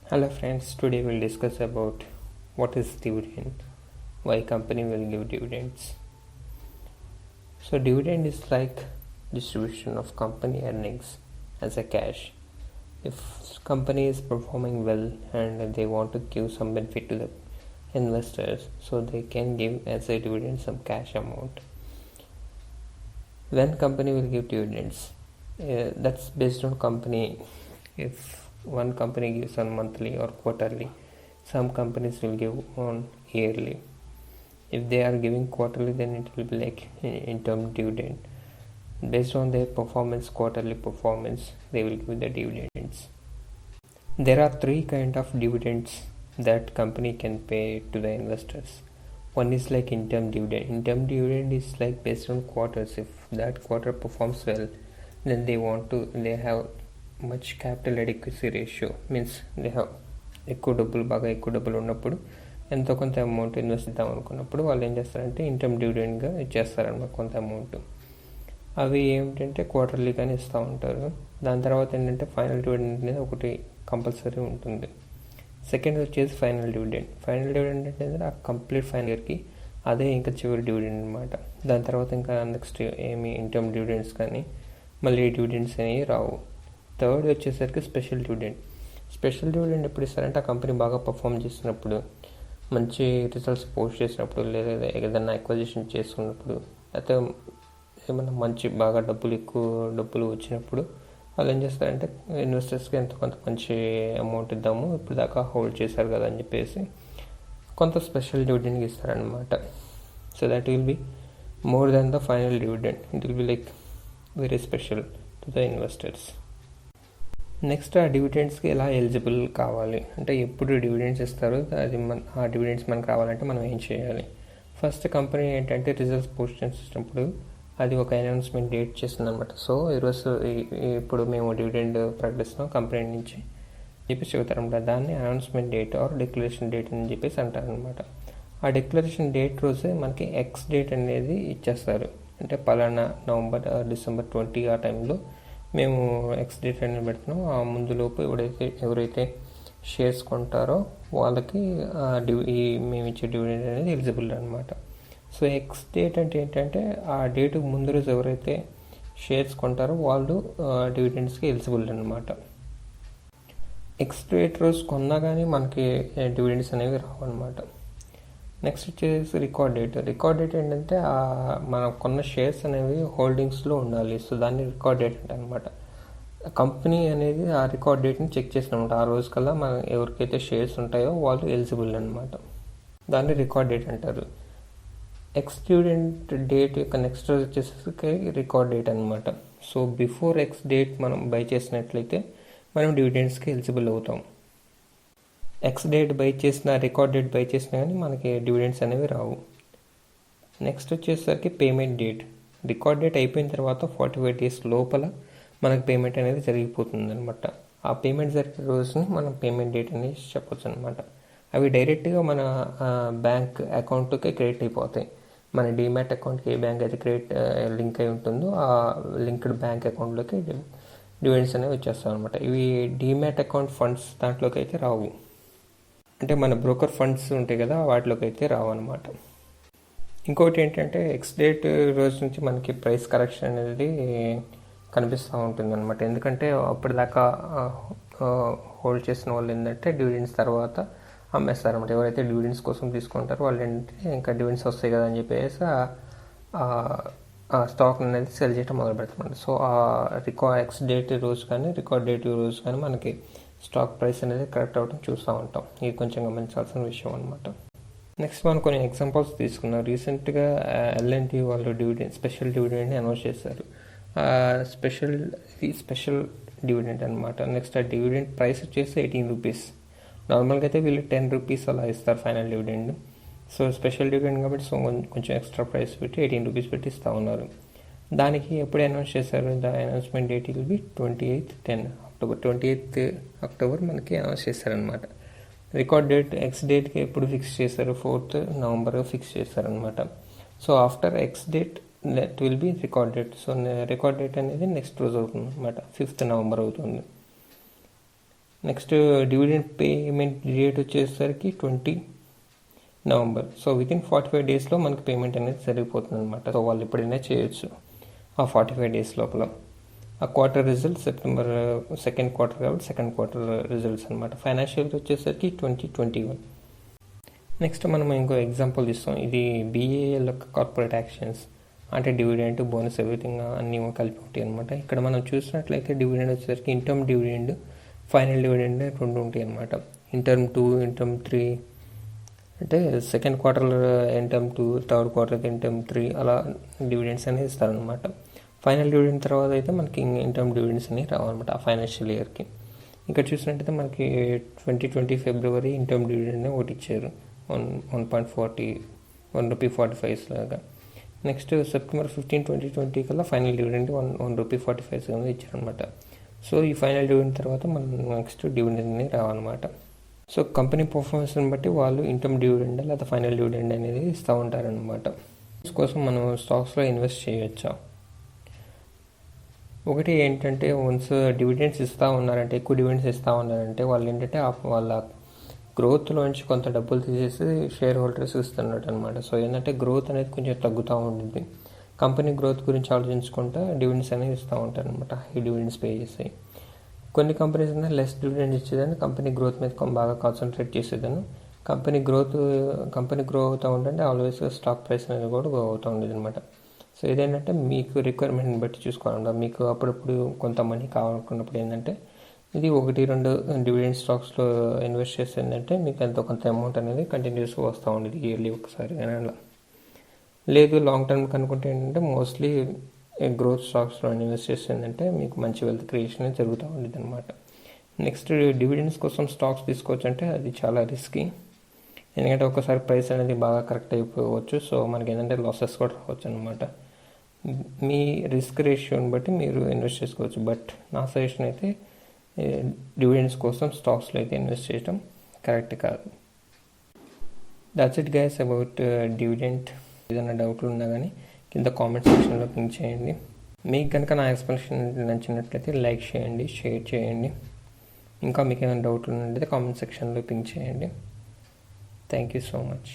Hello friends, today we'll discuss about what is dividend, why company will give dividends. So dividend is like distribution of company earnings as a cash. If company is performing well and they want to give some benefit to the investors, so they can give as a dividend some cash amount. When company will give dividends, that's based on company. If one company gives on monthly or quarterly, some companies will give on yearly. If they are giving quarterly, then it will be like interim dividend. Based on their performance, quarterly performance, they will give the dividends. There are three kind of dividends that company can pay to the investors. One is like interim dividend. Interim dividend is like based on quarters. If that quarter performs well, then they have much capital adequacy ratio, means they have ఎక్కువ డబ్బులు ఉన్నప్పుడు ఎంతో కొంత amount invest చేద్దాం అనుకున్నప్పుడు వాళ్ళు ఏం చేస్తారంటే ఇంటర్మ్ డివిడెండ్గా ఇచ్చేస్తారన్నమాట కొంత అమౌంట్. అవి ఏమిటంటే క్వార్టర్లీ కానీ ఇస్తూ ఉంటారు. దాని తర్వాత ఏంటంటే ఫైనల్ డివిడెండ్ అనేది ఒకటి కంపల్సరీ ఉంటుంది. సెకండ్ వచ్చేసి ఫైనల్ డివిడెండ్ అంటే ఆ కంప్లీట్ ఫైనల్ ఇయర్కి అదే ఇంకా చివరి డివిడెండ్ అనమాట. దాని తర్వాత ఇంకా నెక్స్ట్ ఏమి ఇంటర్మ్ డివిడెండ్స్ కానీ మళ్ళీ డివిడెండ్స్ అనేవి రావు. థర్డ్ వచ్చేసరికి స్పెషల్ డివిడెండ్ ఎప్పుడు ఇస్తారంటే ఆ కంపెనీ బాగా పర్ఫామ్ చేసినప్పుడు, మంచి రిజల్ట్స్ పోస్ట్ చేసినప్పుడు, లేదా ఏదైనా అక్విజిషన్ చేసుకున్నప్పుడు, లేకపోతే ఏమైనా బాగా ఎక్కువ డబ్బులు వచ్చినప్పుడు వాళ్ళు ఏం చేస్తారంటే ఇన్వెస్టర్స్కి ఎంతో కొంత మంచి అమౌంట్ ఇద్దాము, ఇప్పుడు దాకా హోల్డ్ చేశారు కదా అని చెప్పేసి కొంత స్పెషల్ డివిడెండ్ ఇస్తారనమాట. So that will be more than the final dividend. It will be like very special to the investors. Next ఆ డివిడెండ్స్కి ఎలా ఎలిజిబుల్ కావాలి అంటే ఎప్పుడు డివిడెండ్స్ ఇస్తారు, అది ఆ డివిడెండ్స్ మనకు రావాలంటే మనం ఏం చేయాలి. ఫస్ట్ కంపెనీ ఏంటంటే రిజల్ట్స్ పోస్ట్ చేసినప్పుడు అది ఒక అనౌన్స్మెంట్ డేట్ చేస్తుంది అనమాట. సో ఈరోజు ఇప్పుడు మేము డివిడెండ్ ప్రకటిస్తున్నాం కంపెనీ నుంచి చెప్పేసి చెబుతారనమాట. దాన్ని announcement date are declaration date అని చెప్పేసి అంటారనమాట. ఆ డిక్లరేషన్ డేట్ రోజే మనకి ఎక్స్ డేట్ అనేది ఇచ్చేస్తారు. అంటే పలానా నవంబర్ డిసెంబర్ 20 ఆ టైంలో మేము ఎక్స్ డేట్ అనేది పెడుతున్నాం. ఆ ముందులోపు ఎవరైతే షేర్స్ కొంటారో వాళ్ళకి మేము ఇచ్చే డివిడెండ్ అనేది ఎలిజిబుల్ అనమాట. సో ఎక్స్ డేట్ అంటే ఏంటంటే ఆ డేట్ ముందు రోజు ఎవరైతే షేర్స్ కొంటారో వాళ్ళు డివిడెండ్స్కి ఎలిజిబుల్ అనమాట. ఎక్స్ డేట్ రోజు కొన్నా కానీ మనకి డివిడెండ్స్ అనేవి రావు అనమాట. నెక్స్ట్ వచ్చేసి రికార్డ్ డేట్ ఏంటంటే మనం కొన్న షేర్స్ అనేవి హోల్డింగ్స్లో ఉండాలి. సో దాన్ని రికార్డ్ డేట్ అంటే అనమాట. కంపెనీ అనేది ఆ రికార్డ్ డేట్ని చెక్ చేసినమాట. ఆ రోజు కల్లా మనం ఎవరికైతే షేర్స్ ఉంటాయో వాళ్ళు ఎలిజిబుల్ అనమాట. దాన్ని రికార్డ్ డేట్ అంటారు. ఎక్స్ డివిడెంట్ డేట్ యొక్క నెక్స్ట్ రోజు వచ్చేసి రికార్డ్ డేట్ అనమాట. సో బిఫోర్ ఎక్స్ డేట్ మనం బై చేసినట్లయితే మనం డివిడెండ్స్కి ఎలిజిబుల్ అవుతాం. ఎక్స్ డేట్ బై చేసిన, రికార్డ్ డేట్ బై చేసినా కానీ మనకి డివిడెండ్స్ అనేవి రావు. నెక్స్ట్ వచ్చేసరికి పేమెంట్ డేట్. రికార్డ్ డేట్ అయిపోయిన తర్వాత 45 days లోపల మనకు పేమెంట్ అనేది జరిగిపోతుంది అనమాట. ఆ పేమెంట్ జరిగే రోజుని మనం పేమెంట్ డేట్ అనేది చెప్పొచ్చు అనమాట. అవి డైరెక్ట్గా మన బ్యాంక్ అకౌంట్కి క్రెడిట్ అయిపోతాయి. మన డీమ్యాట్ అకౌంట్కి ఏ బ్యాంక్ అయితే లింక్ అయి ఉంటుందో ఆ లింక్డ్ బ్యాంక్ అకౌంట్లోకి డివిడెండ్స్ అనేవి వచ్చేస్తాయి అనమాట. ఇవి డీమ్యాట్ అకౌంట్ ఫండ్స్ దాంట్లోకి అయితే రావు. అంటే మన బ్రోకర్ ఫండ్స్ ఉంటాయి కదా వాటిలోకి అయితే రావన్నమాట. ఇంకోటి ఏంటంటే ఎక్స్ డేట్ రోజు నుంచి మనకి ప్రైస్ కరెక్షన్ అనేది కనిపిస్తూ ఉంటుంది అనమాట. ఎందుకంటే అప్పటిదాకా హోల్డ్ చేసిన వాళ్ళు ఏంటంటే డివిడెండ్స్ తర్వాత అమ్మేస్తారనమాట. ఎవరైతే డివిడెండ్స్ కోసం తీసుకుంటారో వాళ్ళు ఏంటంటే ఇంకా డివిడెండ్స్ వస్తాయి కదా అని చెప్పేసి ఆ స్టాక్ అనేది సెల్ చేయడం మొదలు పెడతామంట. సో ఆ ఎక్స్ డేట్ రోజు కానీ రికార్డ్ డేట్ రోజు కానీ మనకి స్టాక్ ప్రైస్ అనేది కరెక్ట్ అవ్వడం చూస్తూ ఉంటాం. ఇది కొంచెం గమనించాల్సిన విషయం అనమాట. నెక్స్ట్ మనం కొన్ని ఎగ్జాంపుల్స్ తీసుకున్నాం. రీసెంట్గా ఎల్ఎన్టీ వాళ్ళు స్పెషల్ డివిడెండ్ని అనౌన్స్ చేశారు. స్పెషల్ డివిడెండ్ అనమాట. నెక్స్ట్ ఆ డివిడెండ్ ప్రైస్ వచ్చేసి 18 rupees. నార్మల్గా అయితే వీళ్ళు 10 rupees అలా ఇస్తారు final dividend. So special dividend కాబట్టి సో కొంచెం ఎక్స్ట్రా ప్రైస్ పెట్టి 18 rupees పెట్టి ఇస్తూ ఉన్నారు. దానికి ఎప్పుడు అనౌన్స్ చేశారు? The announcement date will be 28th October మనకి అనౌన్స్ చేశారనమాట. రికార్డ్ డేట్ ఎక్స్ డేట్కి ఎప్పుడు ఫిక్స్ చేశారు? 4th November ఫిక్స్ చేశారనమాట. So after X date that will be record date. So record date అనేది నెక్స్ట్ రోజు అవుతుంది అనమాట, 5th November అవుతుంది. నెక్స్ట్ డివిడెండ్ పేమెంట్ డేట్ వచ్చేసరికి 20 నవంబర్. సో వితిన్ 45 డేస్లో మనకి పేమెంట్ అనేది జరిగిపోతుంది అనమాట. సో వాళ్ళు ఎప్పుడైనా చేయొచ్చు ఆ 45 డేస్ లోపల. ఆ quarter results September second quarter కాబట్టి సెకండ్ క్వార్టర్ రిజల్ట్స్ అనమాట. ఫైనాన్షియల్ వచ్చేసరికి 2021. నెక్స్ట్ మనం ఇంకో ఎగ్జాంపుల్ ఇస్తాం. ఇది BAL యొక్క కార్పొరేట్ యాక్షన్స్, అంటే డివిడెండ్, బోనస్, ఎవ్రీథింగ్ అన్నీ కలిపి ఉంటాయి అనమాట. ఇక్కడ మనం చూసినట్లయితే డివిడెండ్ వచ్చేసరికి ఇంటర్మ్ డివిడెండ్, ఫైనల్ డివిడెండ్ 2 ఉంటాయి అనమాట. ఇంటర్మ్ 2, ఇంటర్మ్ 3 అంటే second quarter interim 2, third quarter interim 3 అలా డివిడెండ్స్ అనేది ఇస్తారనమాట. ఫైనల్ డివిడెండ్ తర్వాత అయితే మనకి ఇంటర్మ్ డివిడెండ్స్ అనేవి రావన్నమాట ఆ ఫైనాన్షియల్ ఇయర్కి. ఇక్కడ చూసినట్టయితే మనకి 2020 ఫిబ్రవరి ఇంటర్మ్ డివిడెండ్ ఒకటి ఇచ్చారు, 1 రూపీ 45 లాగా. నెక్స్ట్ సెప్టెంబర్ 15, 2020 కల్లా ఫైనల్ డివిడెండ్ 1 రూపీ 45 అనేది ఇచ్చారనమాట. సో ఈ ఫైనల్ డివిడెండ్ తర్వాత మనం నెక్స్ట్ డివిడెండ్ అనేది రావన్నమాట. సో కంపెనీ పర్ఫార్మెన్స్ని బట్టి వాళ్ళు ఇంటర్మ్ డివిడెండ్ లేదా ఫైనల్ డివిడెండ్ అనేది ఇస్తూ ఉంటారనమాట. కోసం మనం స్టాక్స్లో ఇన్వెస్ట్ చేయొచ్చా? ఒకటి ఏంటంటే, వన్స్ డివిడెండ్స్ ఇస్తూ ఉన్నారంటే, ఎక్కువ డివిడెండ్స్ ఇస్తూ ఉన్నారంటే వాళ్ళు ఏంటంటే వాళ్ళ గ్రోత్లోంచి కొంత డబ్బులు తీసేసి షేర్ హోల్డర్స్ ఇస్తున్నట్టు అనమాట. సో ఏంటంటే గ్రోత్ అనేది కొంచెం తగ్గుతూ ఉంటుంది. కంపెనీ గ్రోత్ గురించి ఆలోచించుకుంటూ డివిడెండ్స్ అనేవి ఇస్తూ ఉంటారు అనమాట, హై డివిడెండ్స్ పే చేసి. కొన్ని కంపెనీస్ అనేది లెస్ డివిడెండ్స్ ఇచ్చేదాన్ని, కంపెనీ గ్రోత్ మీద బాగా కాన్సన్ట్రేట్ చేసేదాన్ని. కంపెనీ గ్రో అవుతూ ఉంటుంటే ఆల్వేస్ స్టాక్ ప్రైస్ అనేది కూడా గ్రో అవుతూ ఉండేది అనమాట. సో ఇదేంటంటే మీకు రిక్వైర్మెంట్ని బట్టి చూసుకోవాలంట. మీకు అప్పుడప్పుడు కొంత మనీ కావాలనుకున్నప్పుడు ఏంటంటే ఇది 1-2 డివిడెండ్ స్టాక్స్లో ఇన్వెస్ట్ చేస్తే ఏంటంటే మీకు ఎంతో కొంత అమౌంట్ అనేది కంటిన్యూస్గా వస్తూ ఉండేది ఇయర్లీ ఒకసారి. అలా లేదు లాంగ్ టర్మ్ కనుకుంటే ఏంటంటే మోస్ట్లీ గ్రోత్ స్టాక్స్లో ఇన్వెస్ట్ చేస్తే ఏంటంటే మీకు మంచి వెల్త్ క్రియేషన్ జరుగుతూ ఉండేది అనమాట. నెక్స్ట్ డివిడెండ్స్ కోసం స్టాక్స్ తీసుకోవచ్చు అంటే అది చాలా రిస్కీ. ఎందుకంటే ఒకసారి ప్రైస్ అనేది బాగా కరెక్ట్ అయిపోవచ్చు. సో మనకి ఏంటంటే లాసెస్ కూడా రావచ్చు అనమాట. మీ రిస్క్ రేషియోని బట్టి మీరు ఇన్వెస్ట్ చేసుకోవచ్చు. బట్ నా సజెషన్ అయితే డివిడెండ్స్ కోసం స్టాక్స్లో అయితే ఇన్వెస్ట్ చేయడం కరెక్ట్ కాదు. That's it guys about dividend. ఏదైనా డౌట్లు ఉన్నా కానీ కింద కామెంట్ సెక్షన్లో పింక్ చేయండి. మీకు కనుక నా ఎక్స్ప్లెనేషన్ నచ్చినట్లయితే లైక్ చేయండి, షేర్ చేయండి. ఇంకా మీకు ఏమైనా డౌట్లు ఉన్నట్లయితే కామెంట్ సెక్షన్లో పింక్ చేయండి. Thank you so much.